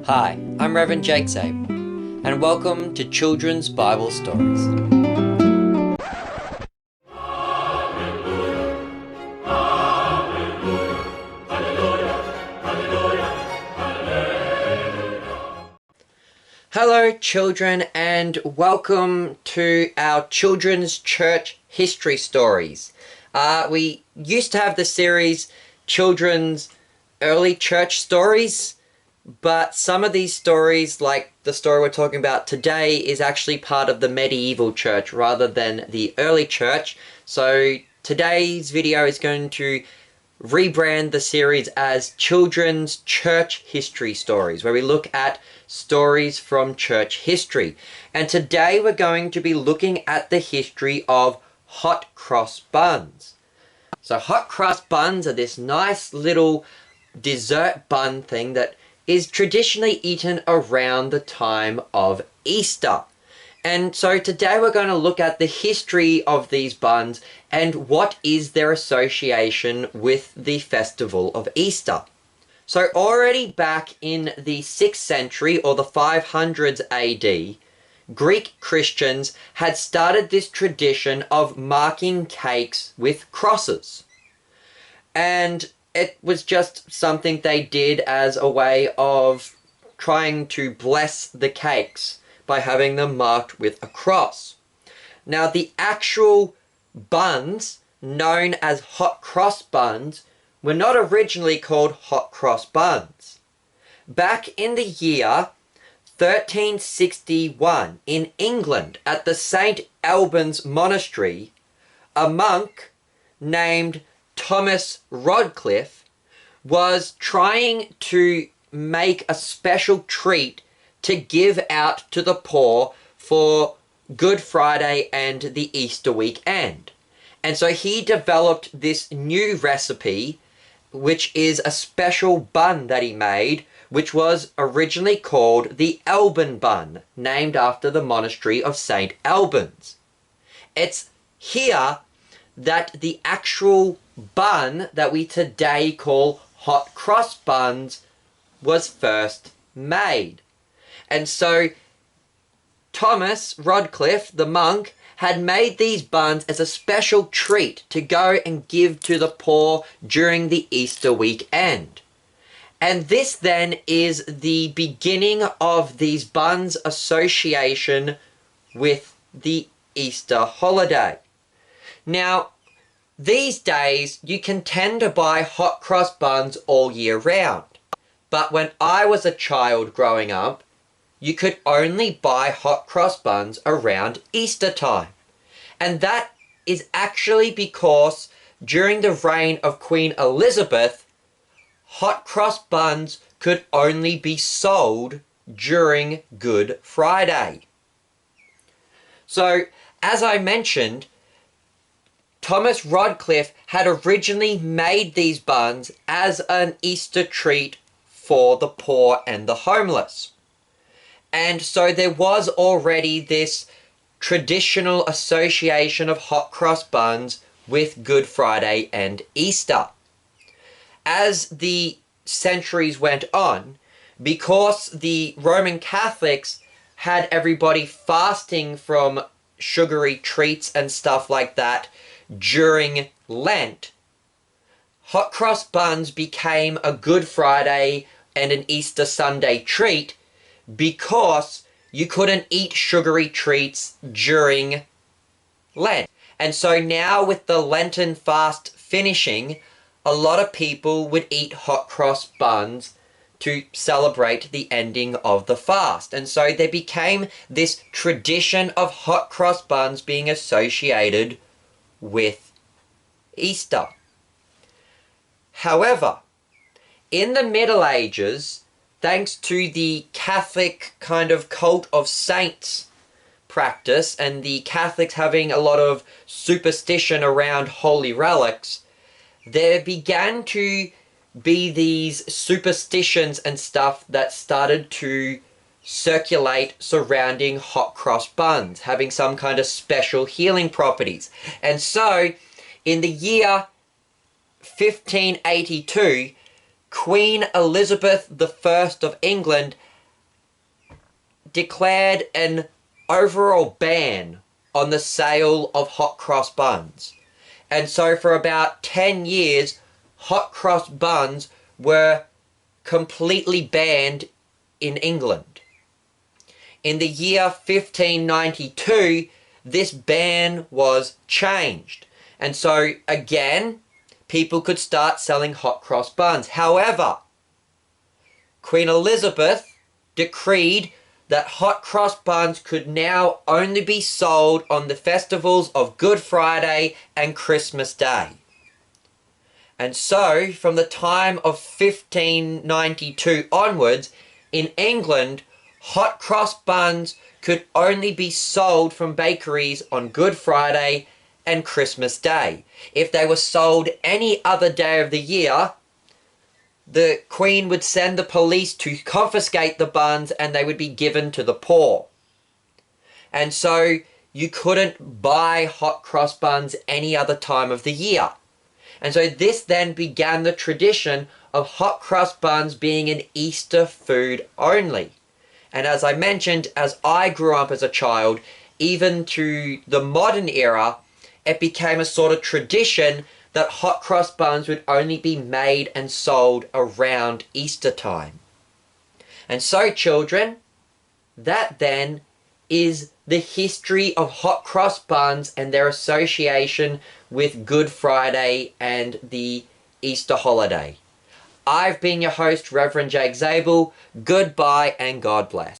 Hi, I'm Reverend Jake Zabe, and welcome to Children's Bible Stories. Hello children, and welcome to our Children's Church History Stories. We used to have the series Children's Early Church Stories, but some of these stories, like the story we're talking about today, is actually part of the medieval church rather than the early church. So today's video is going to rebrand the series as Children's Church History Stories, where we look at stories from church history. And today we're going to be looking at the history of Hot Cross Buns. So Hot Cross Buns are this nice little dessert bun thing that is traditionally eaten around the time of Easter. And so today we're going to look at the history of these buns and what is their association with the festival of Easter. So already back in the 6th century or the 500s AD, Greek Christians had started this tradition of marking cakes with crosses. And it was just something they did as a way of trying to bless the cakes by having them marked with a cross. Now, the actual buns, known as Hot Cross Buns, were not originally called Hot Cross Buns. Back in the year 1361, in England, at the St. Albans Monastery, a monk named Thomas Rodcliffe was trying to make a special treat to give out to the poor for Good Friday and the Easter weekend. And so he developed this new recipe, which is a special bun that he made, which was originally called the Alban bun, named after the monastery of St. Albans. It's here that the actual bun that we today call Hot Cross Buns was first made. And so Thomas Rodcliffe, the monk, had made these buns as a special treat to go and give to the poor during the Easter weekend. And this then is the beginning of these buns' association with the Easter holiday. Now, these days, you can tend to buy hot cross buns all year round. But when I was a child growing up, you could only buy hot cross buns around Easter time. And that is actually because during the reign of Queen Elizabeth, hot cross buns could only be sold during Good Friday. So, as I mentioned, Thomas Rodcliffe had originally made these buns as an Easter treat for the poor and the homeless. And so there was already this traditional association of hot cross buns with Good Friday and Easter. As the centuries went on, because the Roman Catholics had everybody fasting from sugary treats and stuff like that during Lent, hot cross buns became a Good Friday and an Easter Sunday treat because you couldn't eat sugary treats during Lent. And so now with the Lenten fast finishing, a lot of people would eat hot cross buns to celebrate the ending of the fast. And so there became this tradition of hot cross buns being associated with Easter. However, in the Middle Ages, thanks to the Catholic kind of cult of saints practice and the Catholics having a lot of superstition around holy relics, there began to be these superstitions and stuff that started to circulate surrounding hot cross buns, having some kind of special healing properties. And so, in the year 1582, Queen Elizabeth I of England declared an overall ban on the sale of hot cross buns. And so for about 10 years, hot cross buns were completely banned in England. In the year 1592, this ban was changed. And so again, people could start selling hot cross buns. However, Queen Elizabeth decreed that hot cross buns could now only be sold on the festivals of Good Friday and Christmas Day. And so, from the time of 1592 onwards, in England, hot cross buns could only be sold from bakeries on Good Friday and Christmas Day. If they were sold any other day of the year, the Queen would send the police to confiscate the buns and they would be given to the poor. And so you couldn't buy hot cross buns any other time of the year. And so this then began the tradition of hot cross buns being an Easter food only. And as I mentioned, as I grew up as a child, even to the modern era, it became a sort of tradition that hot cross buns would only be made and sold around Easter time. And so, children, that then is the history of hot cross buns and their association with Good Friday and the Easter holiday. I've been your host, Reverend Jake Zabel. Goodbye and God bless.